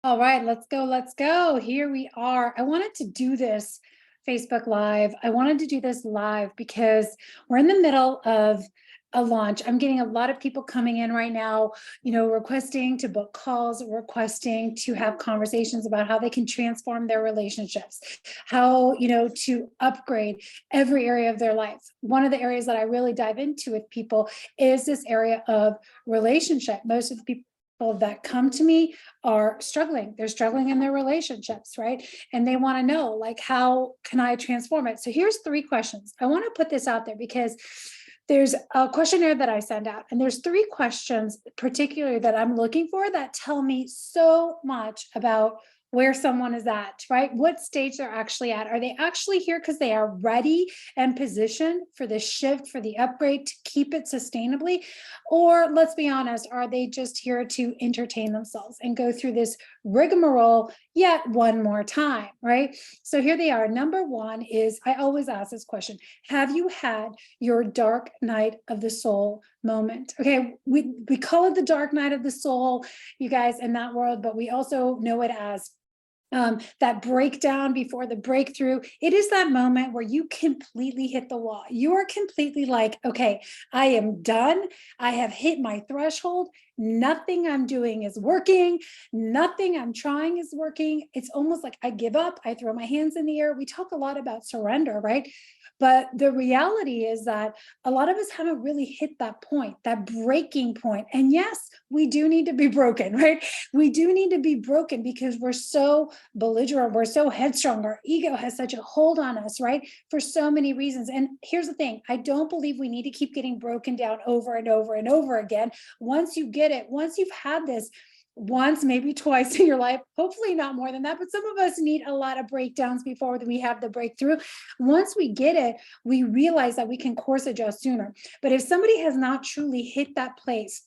All right, let's go. Let's go. Here we are. I wanted to do this Facebook Live. I wanted to do this live because we're in the middle of a launch. I'm getting a lot of people coming in right now, requesting to book calls, requesting to have conversations about how they can transform their relationships, how, to upgrade every area of their life. One of the areas that I really dive into with people is this area of relationship. Most of the people that come to me are struggling. They're struggling in their relationships, right? And they want to know, like, how can I transform it? So here's 3 questions. I want to put this out there because there's a questionnaire that I send out, and there's 3 questions particularly that I'm looking for that tell me so much about where someone is at, right? What stage they're actually at. Are they actually here because they are ready and positioned for the shift, for the upgrade to keep it sustainably? Or let's be honest, are they just here to entertain themselves and go through this rigmarole yet one more time, right? So here they are. Number one is, I always ask this question: have you had your dark night of the soul moment? Okay, we call it the dark night of the soul, you guys, in that world, but we also know it as that breakdown before the breakthrough. It is that moment where you completely hit the wall. You are completely like, okay, I am done. I have hit my threshold. Nothing I'm doing is working. Nothing I'm trying is working. It's almost like I give up. I throw my hands in the air. We talk a lot about surrender, right? But the reality is that a lot of us haven't really hit that point, that breaking point. And yes, we do need to be broken, right? We do need to be broken because we're so belligerent, we're so headstrong, our ego has such a hold on us, right? For so many reasons. And here's the thing: I don't believe we need to keep getting broken down over and over and over again. Once you get it, once you've had this once, maybe twice in your life, hopefully not more than that, but some of us need a lot of breakdowns before we have the breakthrough. Once we get it, we realize that we can course adjust sooner. But if somebody has not truly hit that place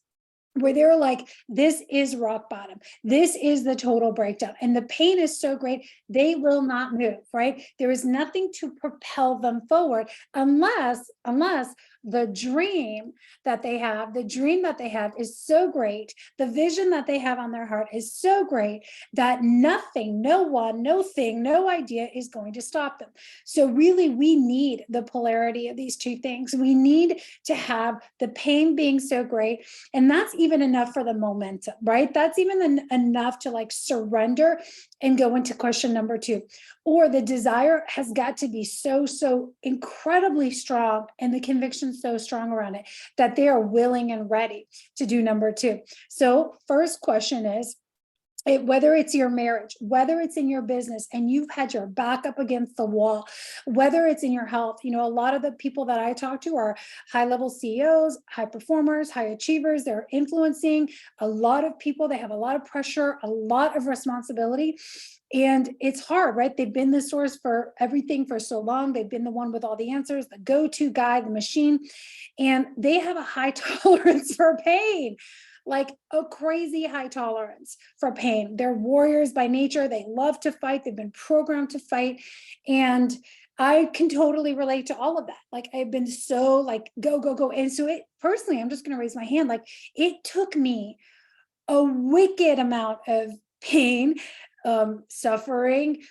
where they're like, this is rock bottom, this is the total breakdown, and the pain is so great, they will not move, right? There is nothing to propel them forward unless the dream the dream that they have is so great, the vision that they have on their heart is so great that nothing, no one, no thing, no idea is going to stop them. So really, we need the polarity of these two things. We need to have the pain being so great, and that's even enough for the momentum, right? That's even enough to like surrender and go into question number 2. Or the desire has got to be so incredibly strong, and the conviction so strong around it that they are willing and ready to do number 2. So first question is, whether it's your marriage, whether it's in your business, and you've had your back up against the wall, whether it's in your health. A lot of the people that I talk to are high level CEOs, high performers, high achievers. They're influencing a lot of people. They have a lot of pressure, a lot of responsibility. And it's hard, right? They've been the source for everything for so long. They've been the one with all the answers, the go-to guy, the machine, and they have a high tolerance for pain, like a crazy high tolerance for pain. They're warriors by nature. They love to fight. They've been programmed to fight. And I can totally relate to all of that. Like, I've been so like, go, go, go. And so it personally, I'm just going to raise my hand. Like, it took me a wicked amount of pain, suffering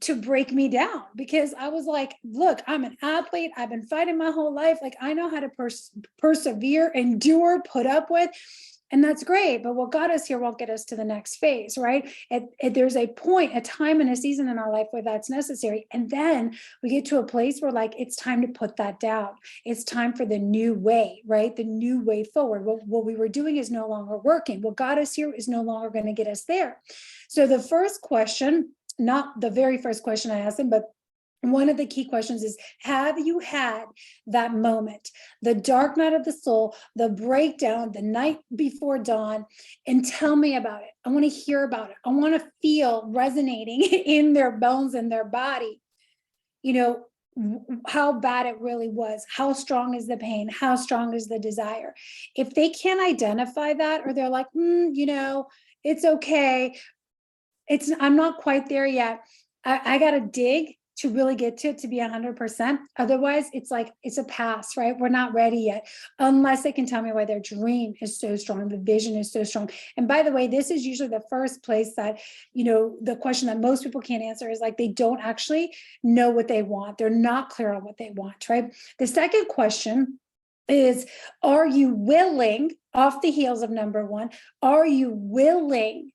to break me down, because I was like, look, I'm an athlete. I've been fighting my whole life. Like, I know how to persevere, endure, put up with. And that's great. But what got us here won't get us to the next phase, right? There's a point, a time and a season in our life where that's necessary. And then we get to a place where like, it's time to put that down. It's time for the new way, right? The new way forward. What we were doing is no longer working. What got us here is no longer going to get us there. So the first question, not the very first question I asked them, but one of the key questions is, have you had that moment, the dark night of the soul, the breakdown, the night before dawn? And tell me about it. I want to hear about it. I want to feel resonating in their bones and their body, how bad it really was. How strong is the pain? How strong is the desire? If they can't identify that, or they're like, it's okay, I'm not quite there yet, I got to dig to really get to be 100%. Otherwise, it's like, it's a pass, right? We're not ready yet, unless they can tell me why their dream is so strong, the vision is so strong. And by the way, this is usually the first place that, the question that most people can't answer is like, they don't actually know what they want. They're not clear on what they want, right? The second question is, are you willing, off the heels of number one, are you willing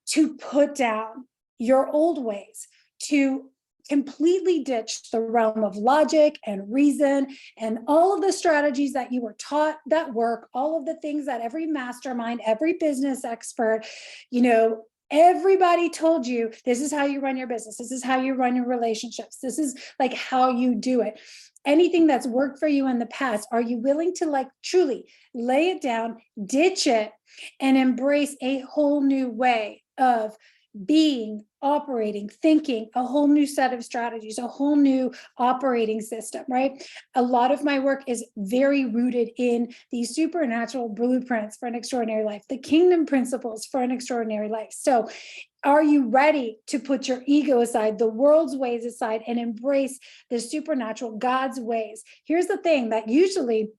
to put down your old ways, to completely ditch the realm of logic and reason and all of the strategies that you were taught that work, all of the things that every mastermind, every business expert, everybody told you, this is how you run your business, this is how you run your relationships, this is like how you do it. Anything that's worked for you in the past, are you willing to like truly lay it down, ditch it, and embrace a whole new way of being, operating, thinking, a whole new set of strategies, a whole new operating system, right? A lot of my work is very rooted in these supernatural blueprints for an extraordinary life, the kingdom principles for an extraordinary life. So are you ready to put your ego aside, the world's ways aside, and embrace the supernatural, God's ways? Here's the thing that usually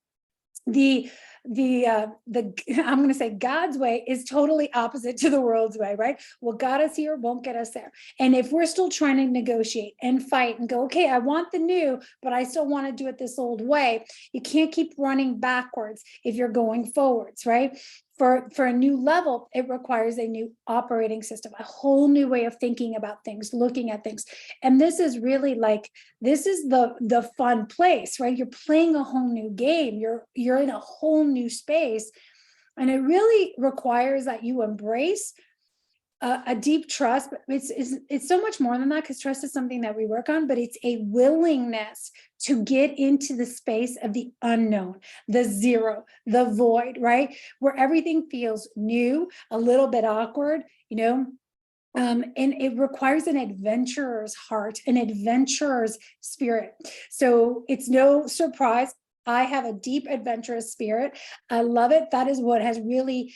the I'm going to say God's way is totally opposite to the world's way, right? What got us here won't get us there. And if we're still trying to negotiate and fight and go, okay, I want the new, but I still want to do it this old way, you can't keep running backwards if you're going forwards, right? For a new level, it requires a new operating system, a whole new way of thinking about things, looking at things. And this is really like, this is the fun place, right? You're playing a whole new game. You're in a whole new space. And it really requires that you embrace a deep trust, but it's so much more than that, because trust is something that we work on, but it's a willingness to get into the space of the unknown, the zero, the void, right? Where everything feels new, a little bit awkward, and it requires an adventurer's heart, an adventurer's spirit. So it's no surprise, I have a deep adventurous spirit. I love it. That is what has really,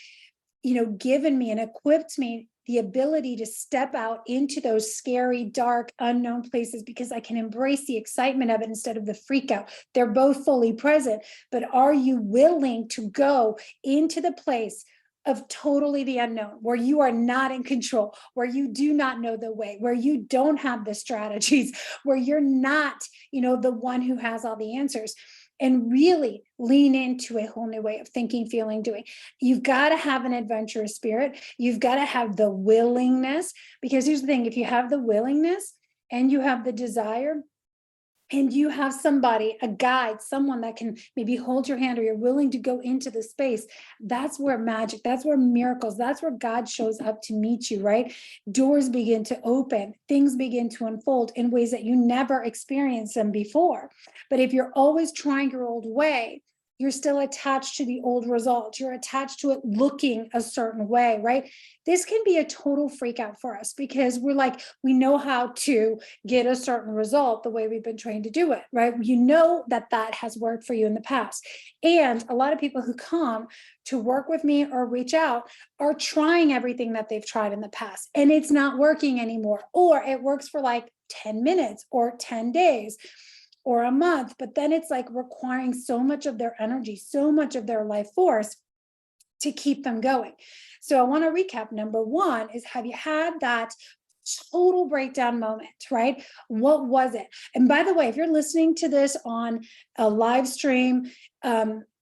given me and equipped me the ability to step out into those scary, dark, unknown places, because I can embrace the excitement of it instead of the freak out. They're both fully present, but are you willing to go into the place of totally the unknown, where you are not in control, where you do not know the way, where you don't have the strategies, where you're not, the one who has all the answers? And really lean into a whole new way of thinking, feeling, doing. You've got to have an adventurous spirit. You've got to have the willingness, because here's the thing, if you have the willingness and you have the desire, and you have somebody, a guide, someone that can maybe hold your hand, or you're willing to go into the space, that's where magic, that's where miracles, that's where God shows up to meet you, right? Doors begin to open, things begin to unfold in ways that you never experienced them before. But if you're always trying your old way, you're still attached to the old results. You're attached to it looking a certain way, right? This can be a total freak out for us, because we're like, we know how to get a certain result the way we've been trained to do it, right? You know that has worked for you in the past. And a lot of people who come to work with me or reach out are trying everything that they've tried in the past, and it's not working anymore, or it works for like 10 minutes or 10 days or a month, but then it's like requiring so much of their energy, so much of their life force to keep them going. So I want to recap. Number one is, have you had that total breakdown moment, right? What was it? And by the way, if you're listening to this on a live stream,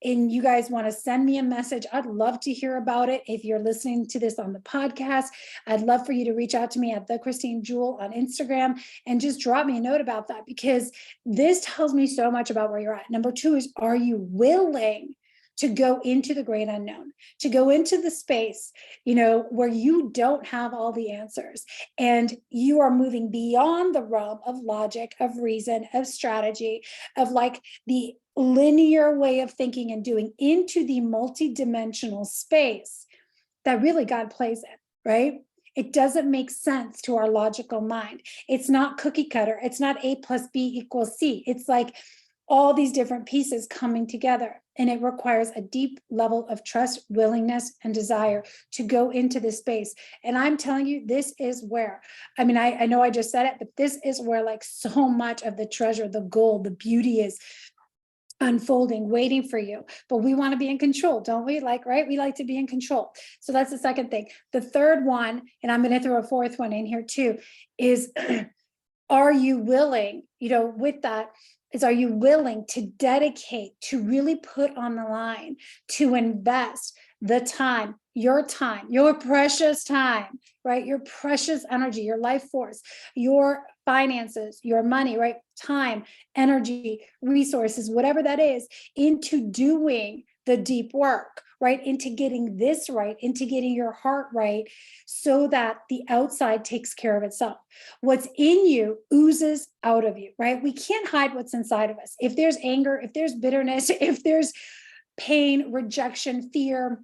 and you guys want to send me a message, I'd love to hear about it. If you're listening to this on the podcast, I'd love for you to reach out to me at the Christine Jewell on Instagram and just drop me a note about that, because this tells me so much about where you're at. Number two is, are you willing to go into the great unknown, to go into the space, where you don't have all the answers, and you are moving beyond the realm of logic, of reason, of strategy, of like the linear way of thinking and doing, into the multidimensional space that really God plays in, right? It doesn't make sense to our logical mind. It's not cookie cutter. It's not A plus B equals C. It's like all these different pieces coming together. And it requires a deep level of trust, willingness, and desire to go into this space. And I'm telling you, this is where, I mean, I know I just said it, but this is where like so much of the treasure, the gold, the beauty is unfolding, waiting for you. But we want to be in control, don't we? Like, right? We like to be in control. So that's the second thing. The third one, and I'm going to throw a fourth one in here too, is are you willing, with that, is are you willing to dedicate, to really put on the line, to invest the time, your precious time, right? Your precious energy, your life force, your finances, your money, right? Time, energy, resources, whatever that is, into doing the deep work, right? Into getting this right, into getting your heart right, so that the outside takes care of itself. What's in you oozes out of you, right? We can't hide what's inside of us. If there's anger, if there's bitterness, if there's pain, rejection, fear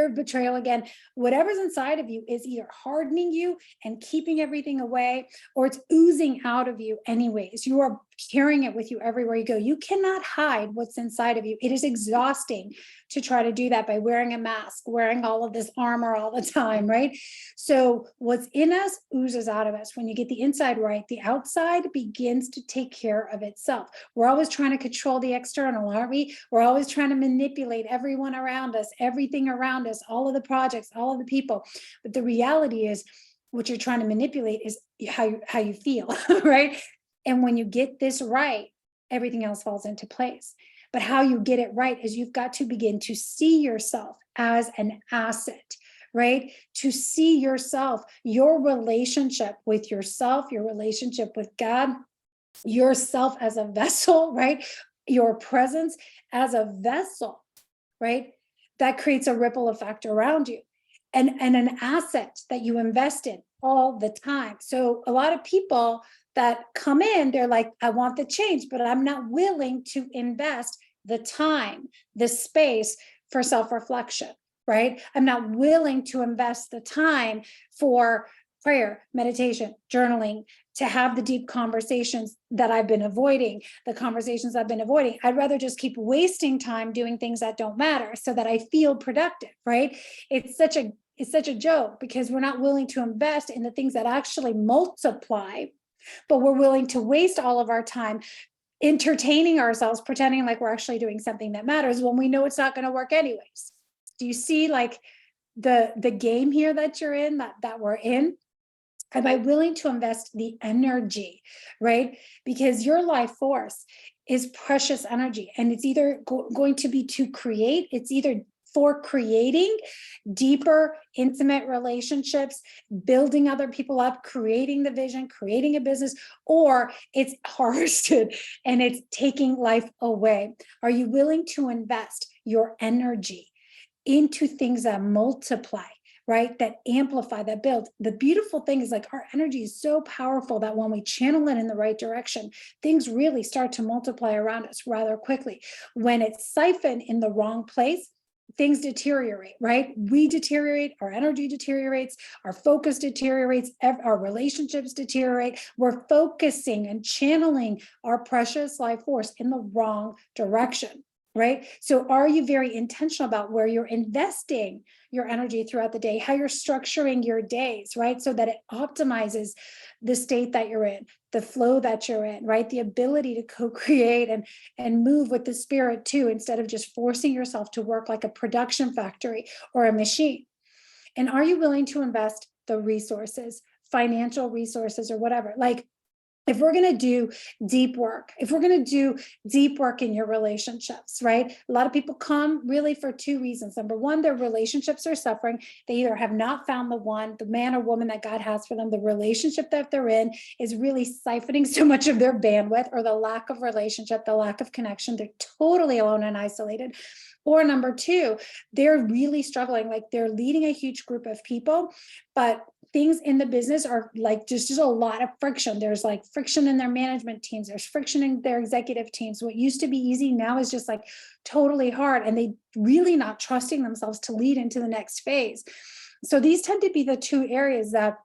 of betrayal, again, whatever's inside of you is either hardening you and keeping everything away, or it's oozing out of you anyways. You are carrying it with you everywhere you go. You cannot hide what's inside of you. It is exhausting to try to do that by wearing a mask, wearing all of this armor all the time, right? So what's in us oozes out of us. When you get the inside right, the outside begins to take care of itself. We're always trying to control the external, aren't we? We're always trying to manipulate everyone around us, everything around us, all of the projects, all of the people. But the reality is, what you're trying to manipulate is how you feel, right? And when you get this right, everything else falls into place. But how you get it right is you've got to begin to see yourself as an asset, right? To see yourself, your relationship with yourself, your relationship with God, yourself as a vessel, right? Your presence as a vessel, right? That creates a ripple effect around you, and an asset that you invest in all the time. So a lot of people that come in, they're like, I want the change, but I'm not willing to invest the time, the space for self-reflection, right? I'm not willing to invest the time for prayer, meditation, journaling, to have the deep conversations that I've been avoiding, the conversations I've been avoiding. I'd rather just keep wasting time doing things that don't matter so that I feel productive, right? It's such a joke, because we're not willing to invest in the things that actually multiply, but we're willing to waste all of our time entertaining ourselves, pretending like we're actually doing something that matters when we know it's not going to work anyways. Do you see like the game here that you're in, that we're in? Am I willing to invest the energy, right? Because your life force is precious energy, and it's either going to be to create, it's either for creating deeper, intimate relationships, building other people up, creating the vision, creating a business, or it's harvested and it's taking life away. Are you willing to invest your energy into things that multiply, right? That amplify, that build? The beautiful thing is, like, our energy is so powerful that when we channel it in the right direction, things really start to multiply around us rather quickly. When it's siphoned in the wrong place, things deteriorate, right? We deteriorate, our energy deteriorates, our focus deteriorates, our relationships deteriorate. We're focusing and channeling our precious life force in the wrong direction, right? So are you very intentional about where you're investing your energy throughout the day, how you're structuring your days, right? So that it optimizes the state that you're in, the flow that you're in, right? The ability to co-create and move with the spirit too, instead of just forcing yourself to work like a production factory or a machine. And are you willing to invest the resources, financial resources or whatever? Like, if we're going to do deep work, in your relationships, right? A lot of people come really for two reasons. Number one, their relationships are suffering. They either have not found the man or woman that God has for them. The relationship that they're in is really siphoning so much of their bandwidth, or the lack of relationship, the lack of connection. They're totally alone and isolated. Or number two, they're really struggling. Like, they're leading a huge group of people, but things in the business are like just a lot of friction. There's like friction in their management teams. There's friction in their executive teams. What used to be easy now is just like totally hard. And they really not trusting themselves to lead into the next phase. So these tend to be the two areas that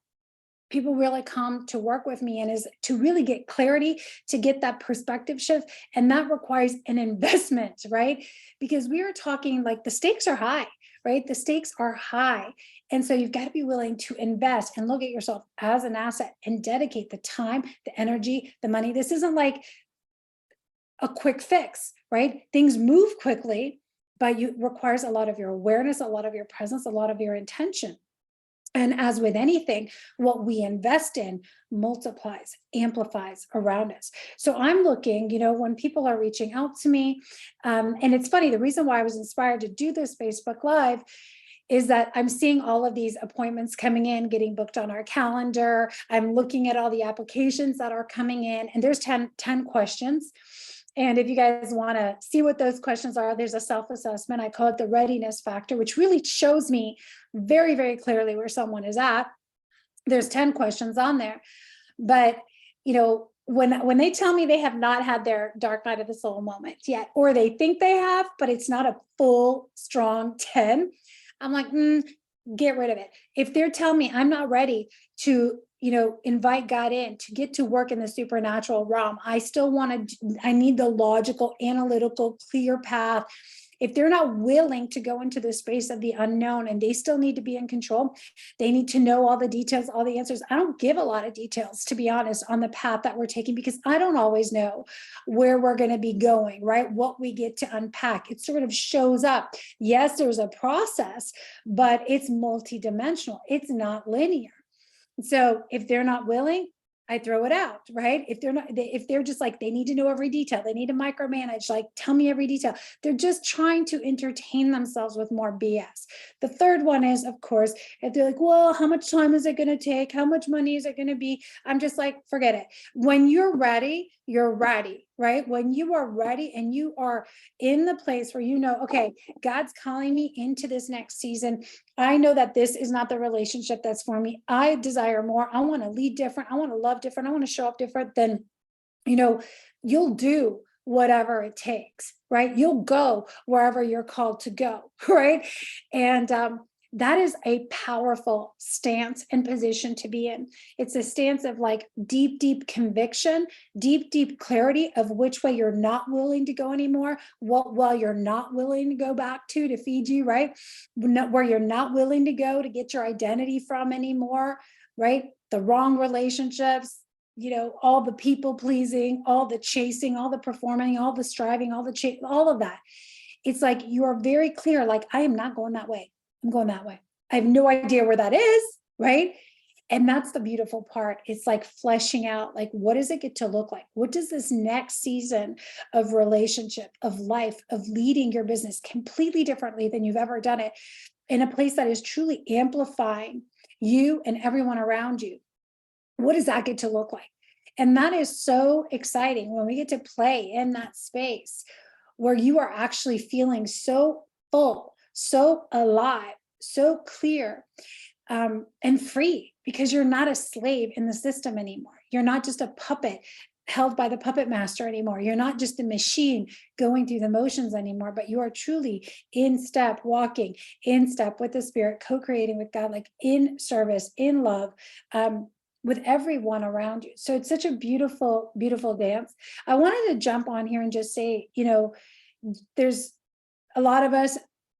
people really come to work with me and is to really get clarity, to get that perspective shift. And that requires an investment, right? Because we are talking like the stakes are high, right? The stakes are high. And so you've got to be willing to invest and look at yourself as an asset and dedicate the time, the energy, the money. This isn't like a quick fix, right? Things move quickly, but it requires a lot of your awareness, a lot of your presence, a lot of your intention. And as with anything, what we invest in multiplies, amplifies around us. So I'm looking, when people are reaching out to me, and it's funny, the reason why I was inspired to do this Facebook Live is that I'm seeing all of these appointments coming in, getting booked on our calendar. I'm looking at all the applications that are coming in, and there's 10 questions. And if you guys want to see what those questions are, there's a self-assessment. I call it the readiness factor, which really shows me very, very clearly where someone is at. There's 10 questions on there. But, when they tell me they have not had their dark night of the soul moment yet, or they think they have, but it's not a full, strong 10, I'm like, get rid of it. If they're telling me I'm not ready to, invite God in to get to work in the supernatural realm, I still I need the logical, analytical, clear path. If they're not willing to go into the space of the unknown and they still need to be in control, they need to know all the details, all the answers. I don't give a lot of details, to be honest, on the path that we're taking, because I don't always know where we're going to be going, right? What we get to unpack. It sort of shows up. Yes, there's a process, but it's multidimensional. It's not linear. So if they're not willing, I throw it out, right? If they're just like, they need to know every detail, they need to micromanage, like, tell me every detail. They're just trying to entertain themselves with more BS. The third one is, of course, if they're like, well, how much time is it going to take? How much money is it going to be? I'm just like, forget it. When you're ready, right? When you are ready and you are in the place where okay, God's calling me into this next season. I know that this is not the relationship that's for me. I desire more. I want to lead different. I want to love different. I want to show up different. Then, you'll do whatever it takes, right? You'll go wherever you're called to go, right? And that is a powerful stance and position to be in. It's a stance of like deep, deep conviction, deep, deep clarity of which way you're not willing to go anymore, while you're not willing to go back to Fiji, right? Where you're not willing to go to get your identity from anymore, right? The wrong relationships, all the people pleasing, all the chasing, all the performing, all the striving, all of that. It's like, you are very clear, like, I am not going that way. I'm going that way. I have no idea where that is, right? And that's the beautiful part. It's like fleshing out, like, what does it get to look like? What does this next season of relationship, of life, of leading your business completely differently than you've ever done it, in a place that is truly amplifying you and everyone around you? What does that get to look like? And that is so exciting when we get to play in that space where you are actually feeling so full, so alive, so clear, and free, because you're not a slave in the system anymore. You're not just a puppet held by the puppet master anymore. You're not just a machine going through the motions anymore, but you are truly in step, walking in step with the spirit, co-creating with God, like in service, in love, with everyone around you. So it's such a beautiful, beautiful dance. I wanted to jump on here and just say, there's a lot of us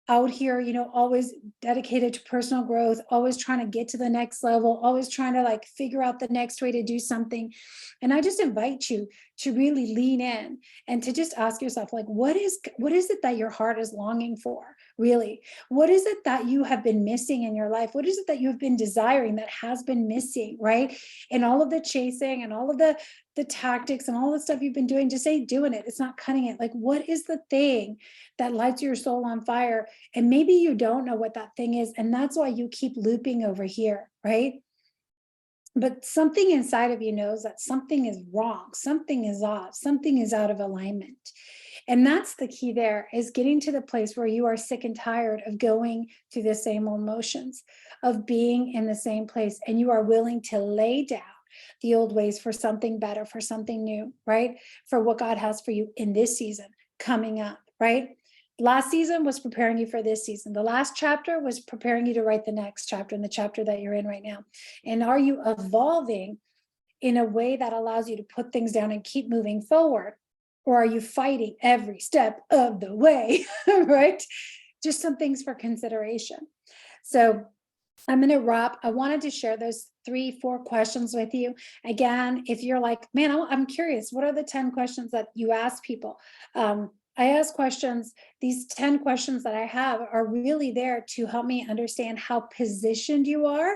out here, always dedicated to personal growth, always trying to get to the next level, always trying to like figure out the next way to do something. And I just invite you to really lean in and to just ask yourself, like, what is it that your heart is longing for? Really? What is it that you have been missing in your life? What is it that you've been desiring that has been missing, right? And all of the chasing and all of the tactics and all the stuff you've been doing, just say doing it. It's not cutting it. Like, what is the thing that lights your soul on fire? And maybe you don't know what that thing is. And that's why you keep looping over here, right? But something inside of you knows that something is wrong, something is off, something is out of alignment. And that's the key there, is getting to the place where you are sick and tired of going through the same old motions, of being in the same place, and you are willing to lay down the old ways for something better, for something new, right? For what God has for you in this season coming up, right? Last season was preparing you for this season. The last chapter was preparing you to write the next chapter, in the chapter that you're in right now. And are you evolving in a way that allows you to put things down and keep moving forward? Or are you fighting every step of the way? Right? Just some things for consideration. So I'm going to wrap. I wanted to share those 3, 4 questions with you. Again, if you're like, man, I'm curious, what are the 10 questions that you ask people? I ask questions. These 10 questions that I have are really there to help me understand how positioned you are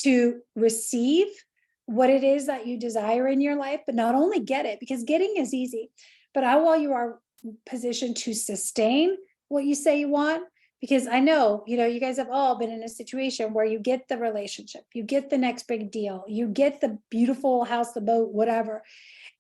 to receive what it is that you desire in your life, but not only get it, because getting is easy, but how well you are positioned to sustain what you say you want. Because I know, you guys have all been in a situation where you get the relationship, you get the next big deal, you get the beautiful house, the boat, whatever.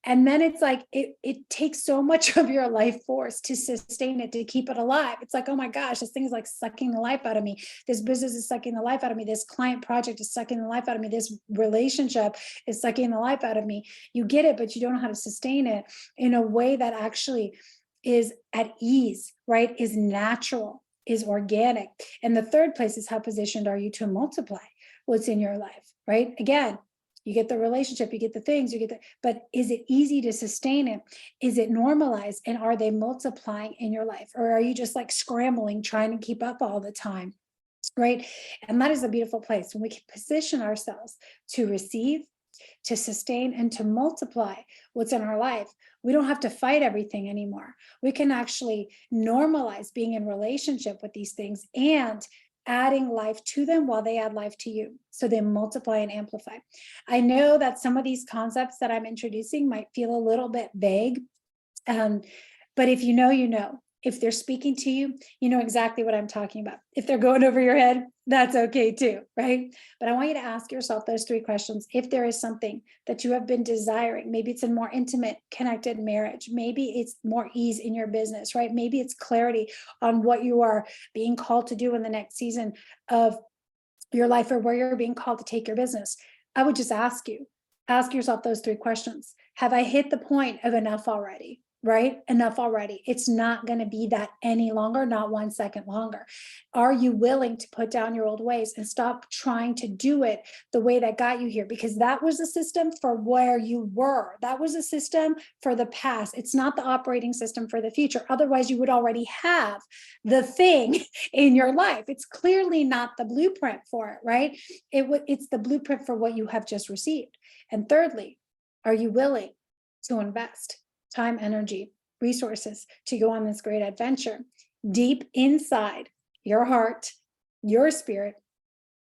And then it's like, it takes so much of your life force to sustain it, to keep it alive. It's like, oh my gosh, this thing is like sucking the life out of me. This business is sucking the life out of me. This client project is sucking the life out of me. This relationship is sucking the life out of me. You get it, but you don't know how to sustain it in a way that actually is at ease, right? Is natural, is organic. And the third place is, how positioned are you to multiply what's in your life, right? Again, you get the relationship, you get the things, but is it easy to sustain it? Is it normalized? And are they multiplying in your life? Or are you just like scrambling, trying to keep up all the time? Right. And that is a beautiful place when we can position ourselves to receive, to sustain, and to multiply what's in our life. We don't have to fight everything anymore. We can actually normalize being in relationship with these things and adding life to them while they add life to you. So they multiply and amplify. I know that some of these concepts that I'm introducing might feel a little bit vague. But if you know, you know. If they're speaking to you, you know exactly what I'm talking about. If they're going over your head, that's okay too, right? But I want you to ask yourself those 3 questions. If there is something that you have been desiring, maybe it's a more intimate, connected marriage, maybe it's more ease in your business, right? Maybe it's clarity on what you are being called to do in the next season of your life, or where you're being called to take your business. I would just ask yourself those 3 questions. Have I hit the point of enough already? Right? Enough already. It's not going to be that any longer, not 1 second longer. Are you willing to put down your old ways and stop trying to do it the way that got you here? Because that was a system for where you were. That was a system for the past. It's not the operating system for the future. Otherwise, you would already have the thing in your life. It's clearly not the blueprint for it, right? It's the blueprint for what you have just received. And thirdly, are you willing to invest time, energy, resources to go on this great adventure deep inside your heart, your spirit,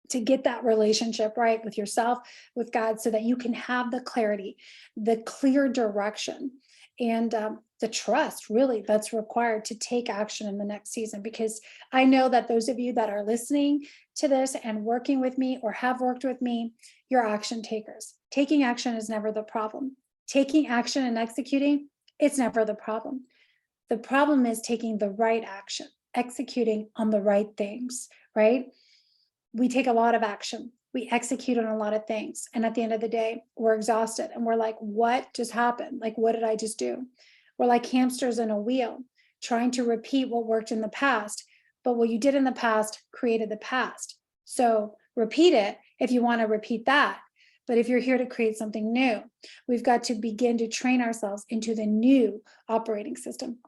to get that relationship right with yourself, with God, so that you can have the clarity, the clear direction, and the trust really that's required to take action in the next season. Because I know that those of you that are listening to this and working with me or have worked with me, you're action takers. Taking action is never the problem. Taking action and executing, it's never the problem. The problem is taking the right action, executing on the right things, right? We take a lot of action. We execute on a lot of things. And at the end of the day, we're exhausted and we're like, what just happened? Like, what did I just do? We're like hamsters in a wheel, trying to repeat what worked in the past. But what you did in the past created the past. So repeat it if you want to repeat that. But if you're here to create something new, we've got to begin to train ourselves into the new operating system.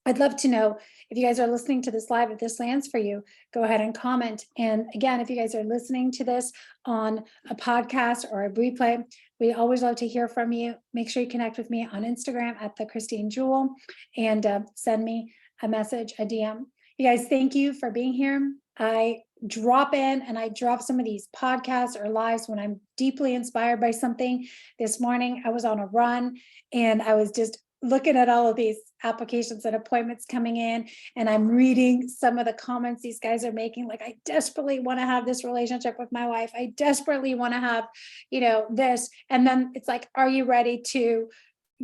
I'd love to know if you guys are listening to this live, if this lands for you, go ahead and comment. And again, if you guys are listening to this on a podcast or a replay, we always love to hear from you. Make sure you connect with me on Instagram at the Christine Jewel and send me a message, a DM. You guys, thank you for being here. I drop in and I drop some of these podcasts or lives when I'm deeply inspired by something. This morning, I was on a run and I was just looking at all of these applications and appointments coming in, and I'm reading some of the comments these guys are making. Like, I desperately want to have this relationship with my wife. I desperately want to have, this. And then it's like, are you ready to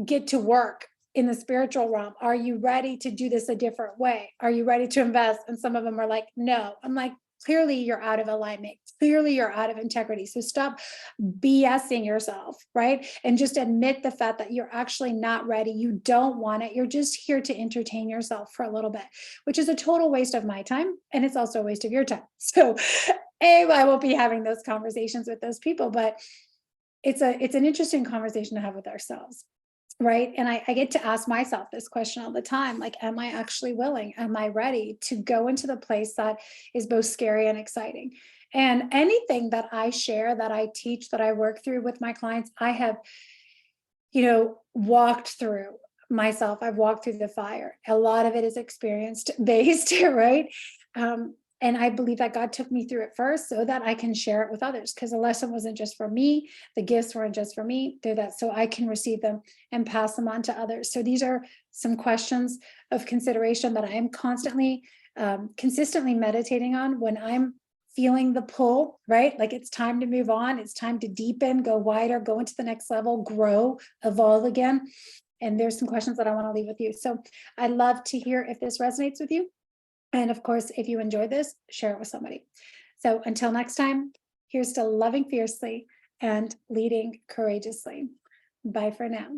get to work in the spiritual realm? Are you ready to do this a different way? Are you ready to invest? And some of them are like, no. I'm like, Clearly you're out of alignment. Clearly you're out of integrity. So stop BSing yourself, right? And just admit the fact that you're actually not ready. You don't want it. You're just here to entertain yourself for a little bit, which is a total waste of my time. And it's also a waste of your time. So I won't be having those conversations with those people, but it's an interesting conversation to have with ourselves. Right. And I get to ask myself this question all the time, like, am I actually willing? Am I ready to go into the place that is both scary and exciting? And anything that I share, that I teach, that I work through with my clients, I have, walked through myself. I've walked through the fire. A lot of it is experienced based, right? And I believe that God took me through it first so that I can share it with others, because the lesson wasn't just for me. The gifts weren't just for me. They're that so I can receive them and pass them on to others. So these are some questions of consideration that I am constantly, consistently meditating on when I'm feeling the pull, right? Like it's time to move on. It's time to deepen, go wider, go into the next level, grow, evolve again. And there's some questions that I want to leave with you. So I'd love to hear if this resonates with you. And of course, if you enjoyed this, share it with somebody. So until next time, here's to loving fiercely and leading courageously. Bye for now.